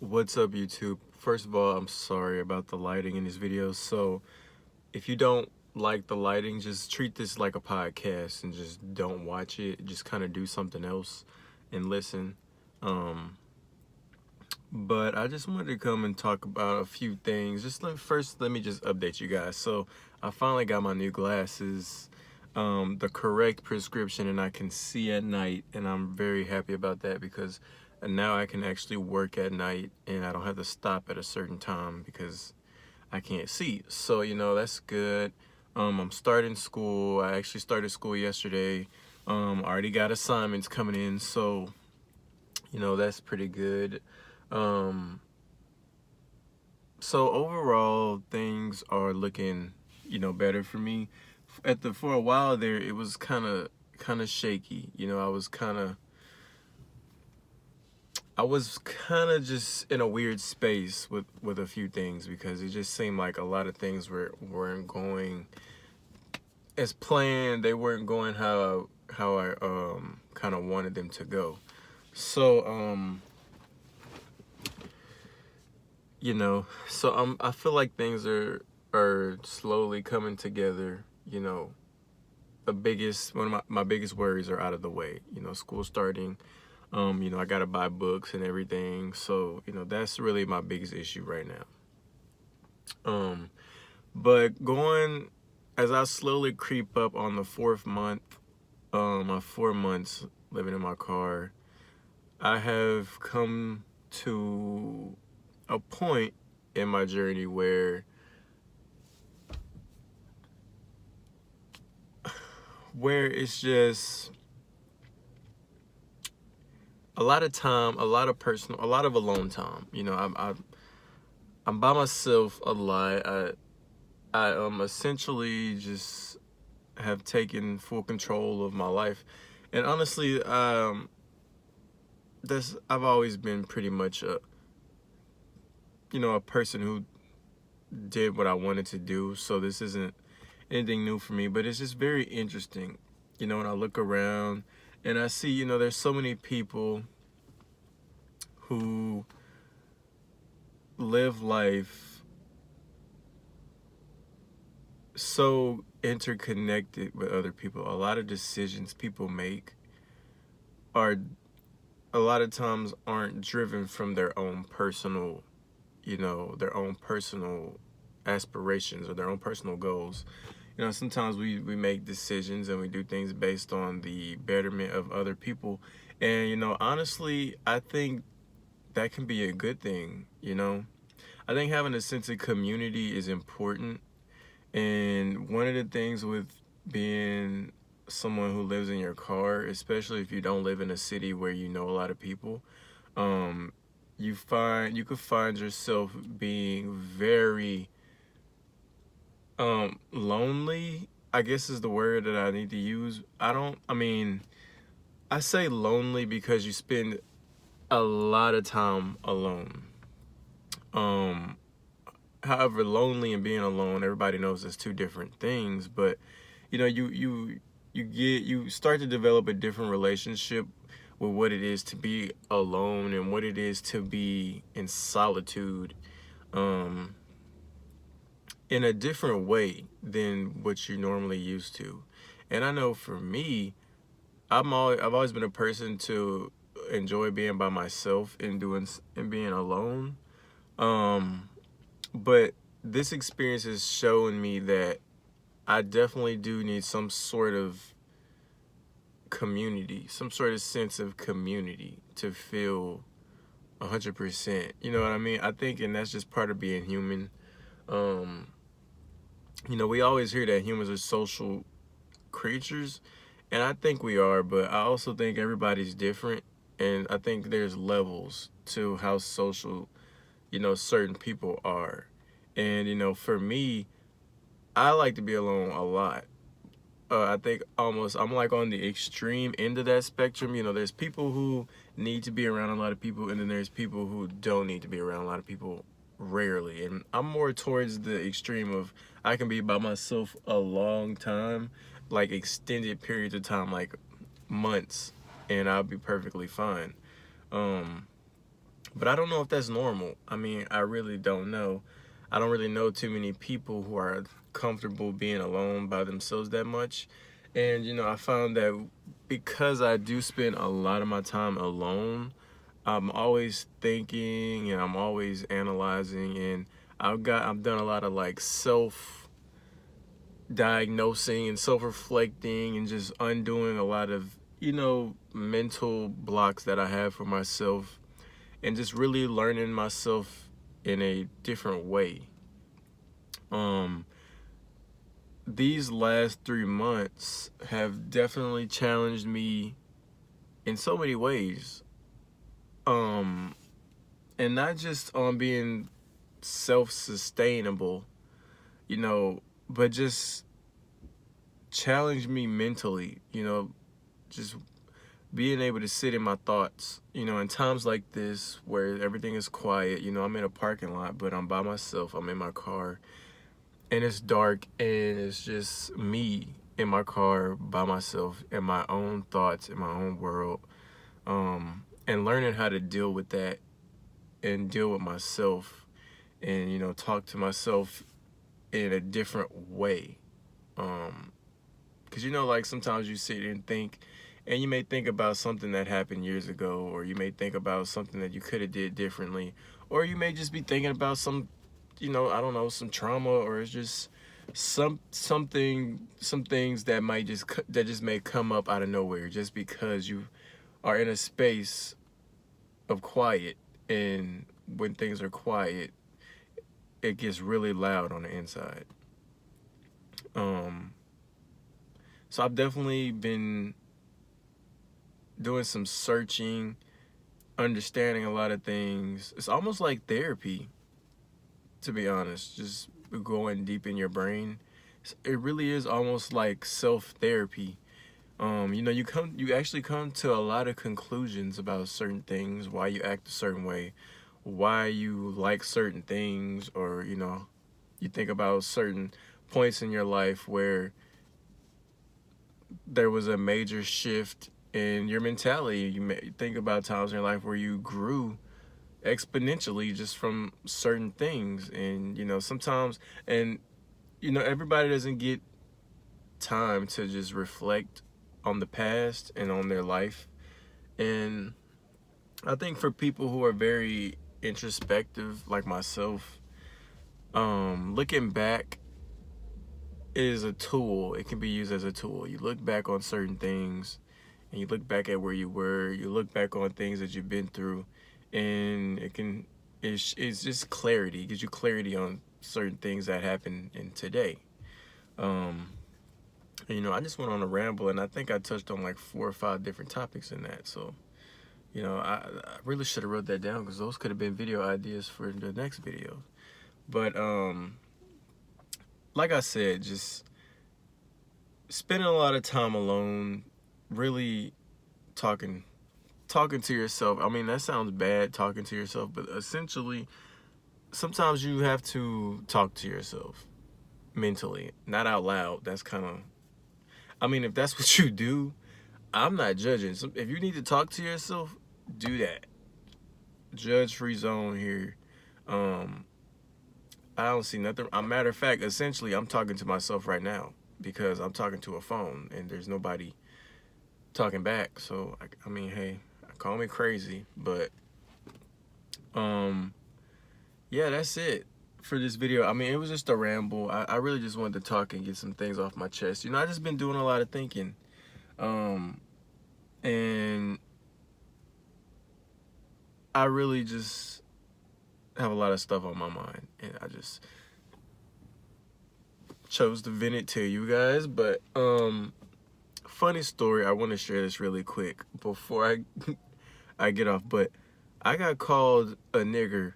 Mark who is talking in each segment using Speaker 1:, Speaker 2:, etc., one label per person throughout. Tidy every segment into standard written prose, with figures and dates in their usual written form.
Speaker 1: What's up, YouTube? First of all, I'm sorry about the lighting in this video. So if you don't like the lighting, just treat this like a podcast and just don't watch it. Just kind of do something else and listen. Um, but I just wanted to come and talk about a few things. First, let me just update you guys. So I finally got my new glasses, the correct prescription, and I can see at night, and I'm very happy about that because now I can actually work at night and I don't have to stop at a certain time because I can't see. So, that's good. I'm starting school. I actually started school yesterday. Already got assignments coming in, so that's pretty good. Um, so overall, things are looking, better for me. For a while there, it was kind of shaky. I was kind of just in a weird space with a few things because it just seemed like a lot of things weren't going as planned. They weren't going how I kind of wanted them to go. So I feel like things are slowly coming together. One of my biggest worries are out of the way. School starting. I gotta buy books and everything. So, that's really my biggest issue right now. But going as I slowly creep up on the fourth month, my 4 months living in my car, I have come to a point in my journey where it's just a lot of time, a lot of alone time. I'm by myself a lot. I essentially just have taken full control of my life, and honestly, that's I've always been pretty much a person who did what I wanted to do. So this isn't anything new for me, but it's just very interesting. When I look around and I see, there's so many people who live life so interconnected with other people. A lot of decisions people make are a lot of times aren't driven from their own personal, their own personal aspirations or their own personal goals. Sometimes we make decisions and we do things based on the betterment of other people. And, honestly, I think that can be a good thing. I think having a sense of community is important. And one of the things with being someone who lives in your car, especially if you don't live in a city where you know a lot of people, um, you could find yourself being very lonely, I guess is the word that I need to use. I say lonely because you spend a lot of time alone. Um, However, lonely and being alone, everybody knows it's two different things, but you start to develop a different relationship with what it is to be alone and what it is to be in solitude. Um, in a different way than what you're normally used to. And I know for me, I've always been a person to enjoy being by myself and being alone. Um, but this experience has shown me that I definitely do need some sort of community, some sort of sense of community to feel 100%. You know what I mean? I think, and that's just part of being human. Um, we always hear that humans are social creatures, and I think we are, but I also think everybody's different, and I think there's levels to how social, certain people are. And, for me, I like to be alone a lot. I think I'm like on the extreme end of that spectrum. There's people who need to be around a lot of people, and then there's people who don't need to be around a lot of people rarely. And I'm more towards the extreme of I can be by myself a long time, like extended periods of time, like months, and I'll be perfectly fine. Um, But I don't know if that's normal. I mean, I really don't know. I don't really know too many people who are comfortable being alone by themselves that much. And, I found that because I do spend a lot of my time alone, I'm always thinking and I'm always analyzing, and I've done a lot of like self diagnosing and self reflecting and just undoing a lot of, mental blocks that I have for myself, and just really learning myself in a different way. Um, these last 3 months have definitely challenged me in so many ways. Um, and not just on being self-sustainable, but just challenge me mentally, just being able to sit in my thoughts, in times like this where everything is quiet. I'm in a parking lot, but I'm by myself. I'm in my car and it's dark and it's just me in my car by myself in my own thoughts, in my own world. And learning how to deal with that and deal with myself and, talk to myself in a different way. Because, like sometimes you sit and think, and you may think about something that happened years ago, or you may think about something that you could have did differently, or you may just be thinking about some, I don't know, some trauma, or it's just some things that that just may come up out of nowhere just because you are in a space of quiet. And when things are quiet, it gets really loud on the inside. um so I've definitely been doing some searching, understanding a lot of things. It's almost like therapy, to be honest, just going deep in your brain. It really is almost like self-therapy. You actually come to a lot of conclusions about certain things, why you act a certain way, why you like certain things, or you think about certain points in your life where there was a major shift in your mentality. You may think about times in your life where you grew exponentially just from certain things. And sometimes, and everybody doesn't get time to just reflect on the past and on their life. And I think for people who are very introspective like myself, looking back is a tool. It can be used as a tool. You look back on certain things and you look back at where you were, you look back on things that you've been through, and it's just clarity. It gives you clarity on certain things that happen in today. um I just went on a ramble, and I think I touched on like 4 or 5 different topics in that. So I really should have wrote that down, because those could have been video ideas for the next video. But like I said, just spending a lot of time alone, really talking to yourself. I mean, that sounds bad, talking to yourself, but essentially sometimes you have to talk to yourself mentally, not out loud. That's kind of, I mean, if that's what you do, I'm not judging. So if you need to talk to yourself, do that. Judge free zone here. um I don't see nothing. A matter of fact, essentially I'm talking to myself right now because I'm talking to a phone and there's nobody talking back. So I mean, hey, call me crazy, but um yeah, that's it for this video. I mean, it was just a ramble. I really just wanted to talk and get some things off my chest. I just been doing a lot of thinking, and I really just have a lot of stuff on my mind, and I just chose to vent it to you guys. But funny story, I want to share this really quick before I get off. But I got called a nigger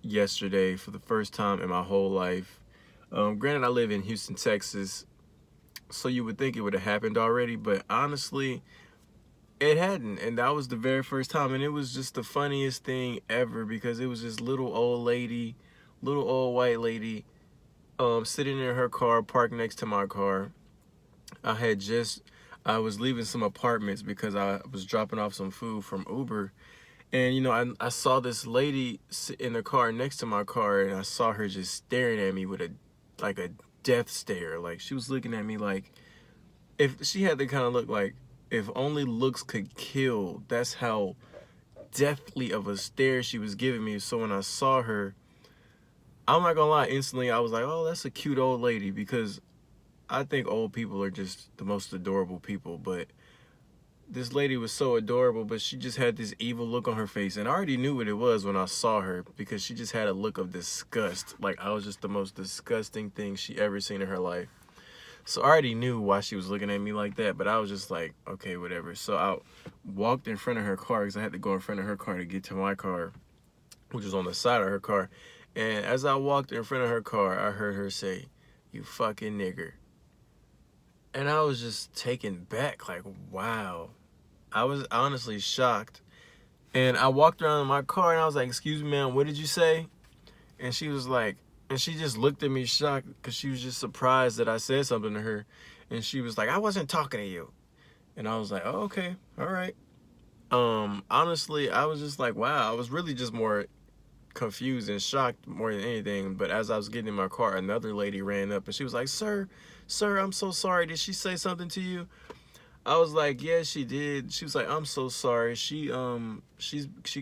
Speaker 1: yesterday for the first time in my whole life. Granted, I live in Houston, Texas, so you would think it would have happened already, but honestly, it hadn't. And that was the very first time, and it was just the funniest thing ever, because it was this little old white lady, sitting in her car, parked next to my car. I was leaving some apartments because I was dropping off some food from Uber, And, you know, I saw this lady sit in the car next to my car, and I saw her just staring at me with a death stare. Like, she was looking at me like, if she had the kind of look like, if only looks could kill, that's how deathly of a stare she was giving me. So when I saw her, I'm not gonna lie, instantly I was like, oh, that's a cute old lady, because I think old people are just the most adorable people. But this lady was so adorable, but she just had this evil look on her face, and I already knew what it was when I saw her, because she just had a look of disgust. Like, I was just the most disgusting thing she ever seen in her life. So I already knew why she was looking at me like that, but I was just like, okay, whatever. So I walked in front of her car, because I had to go in front of her car to get to my car, which was on the side of her car. And as I walked in front of her car, I heard her say, "You fucking nigger." And I was just taken back, like, wow. I was honestly shocked. And I walked around in my car, and I was like, "Excuse me, ma'am, what did you say?" And she was like, and she just looked at me shocked, because she was just surprised that I said something to her. And she was like, "I wasn't talking to you." And I was like, "Oh, okay, all right." Honestly, I was just like, wow. I was really just more confused and shocked more than anything. But as I was getting in my car, another lady ran up, and she was like, sir, I'm so sorry. Did she say something to you?" I was like, "Yeah, she did." She was like, "I'm so sorry. She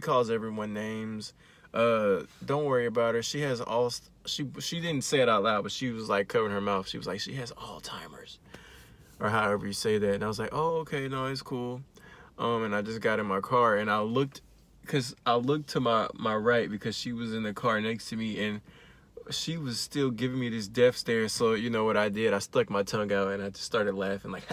Speaker 1: calls everyone names. Don't worry about her. She has all she didn't say it out loud, but she was like covering her mouth. She was like, she has Alzheimer's, or however you say that." And I was like, "Oh, okay, no, it's cool." And I just got in my car, and I looked, because I looked to my right, because she was in the car next to me, and she was still giving me this death stare. So you know what I did? I stuck my tongue out, and I just started laughing, like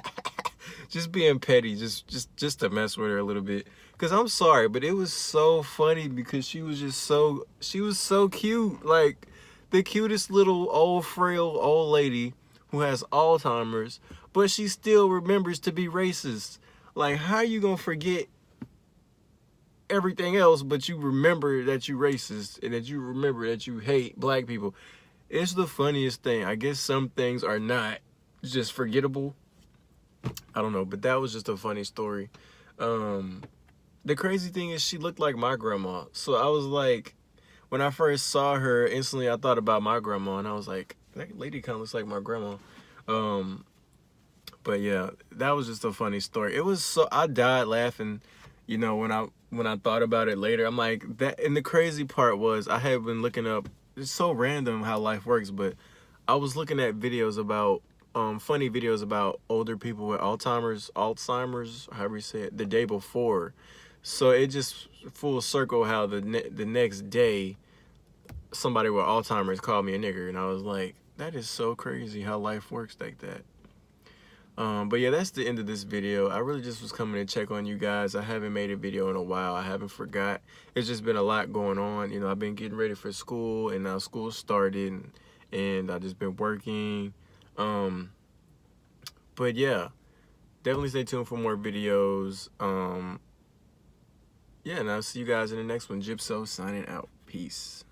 Speaker 1: just being petty, just to mess with her a little bit. Cause I'm sorry, but it was so funny, because she was so cute, like the cutest little old frail old lady who has Alzheimer's, but she still remembers to be racist. Like, how you gonna forget everything else, but you remember that you racist, and that you remember that you hate black people? It's the funniest thing. I guess some things are not just forgettable. I don't know, but that was just a funny story. The crazy thing is, she looked like my grandma. So I was like, when I first saw her, instantly I thought about my grandma, and I was like, that lady kind of looks like my grandma. Um, but yeah, that was just a funny story. It was so, I died laughing, you know, when I thought about it later. I'm like, that, and the crazy part was, I had been looking up, it's so random how life works, but I was looking at videos about funny videos about older people with Alzheimer's, however you say it, the day before. So it just full circle how the next day somebody with Alzheimer's called me a nigger, and I was like, that is so crazy how life works like that. But yeah, that's the end of this video. I really just was coming to check on you guys. I haven't made a video in a while. I haven't forgot. It's just been a lot going on. You know, I've been getting ready for school, and now school started, and I've just been working. But yeah, definitely stay tuned for more videos. Yeah, and I'll see you guys in the next one. Gypso signing out. Peace.